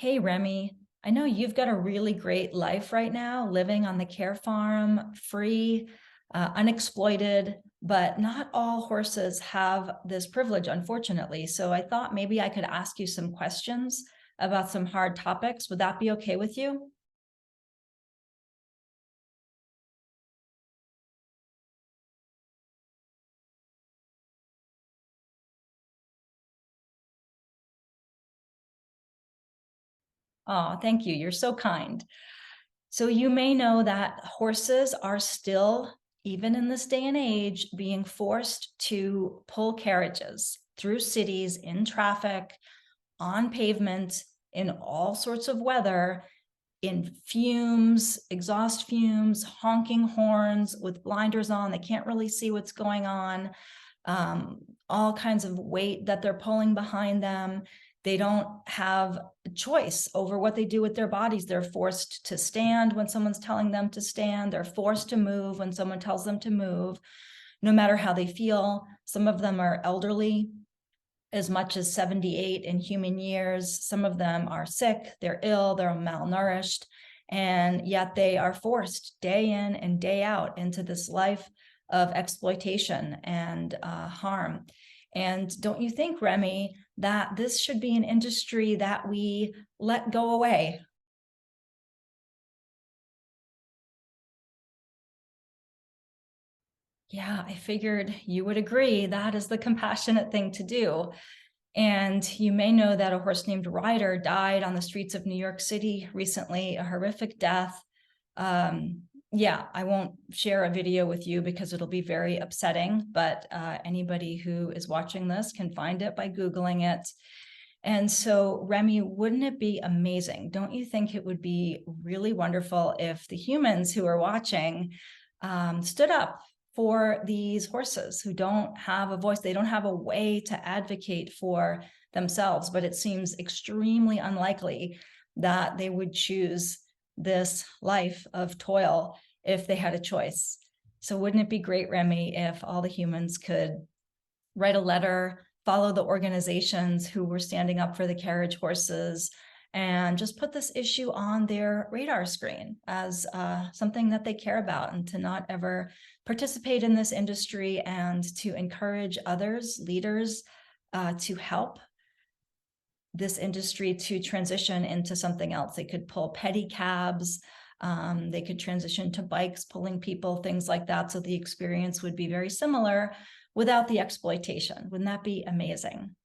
Hey, Remy, I know you've got a really great life right now, living on the care farm, free, unexploited, but not all horses have this privilege, unfortunately. So I thought maybe I could ask you some questions about some hard topics. Would that be okay with you? Oh, thank you. You're so kind. So you may know that horses are still, even in this day and age, being forced to pull carriages through cities in traffic, on pavement, in all sorts of weather, in fumes, exhaust fumes, honking horns with blinders on. They can't really see what's going on. All kinds of weight that they're pulling behind them. They don't have a choice over what they do with their bodies. They're forced to stand when someone's telling them to stand. They're forced to move when someone tells them to move, no matter how they feel. Some of them are elderly, as much as 78 in human years. Some of them are sick, they're ill, they're malnourished, and yet they are forced day in and day out into this life of exploitation and harm. And don't you think, Remy, that this should be an industry that we let go away? Yeah, I figured you would agree that is the compassionate thing to do. And you may know that a horse named Ryder died on the streets of New York City recently, a horrific death. Yeah, I won't share a video with you because it'll be very upsetting, but anybody who is watching this can find it by Googling it. And so, Remy, wouldn't it be amazing? Don't you think it would be really wonderful if the humans who are watching stood up for these horses who don't have a voice? They don't have a way to advocate for themselves, but it seems extremely unlikely that they would choose this life of toil if they had a choice. So wouldn't it be great, Remy, if all the humans could write a letter, follow the organizations who were standing up for the carriage horses, and just put this issue on their radar screen as something that they care about, and to not ever participate in this industry, and to encourage others, leaders, to help this industry to transition into something else. They could pull pedicabs, they could transition to bikes, pulling people, things like that. So the experience would be very similar without the exploitation. Wouldn't that be amazing?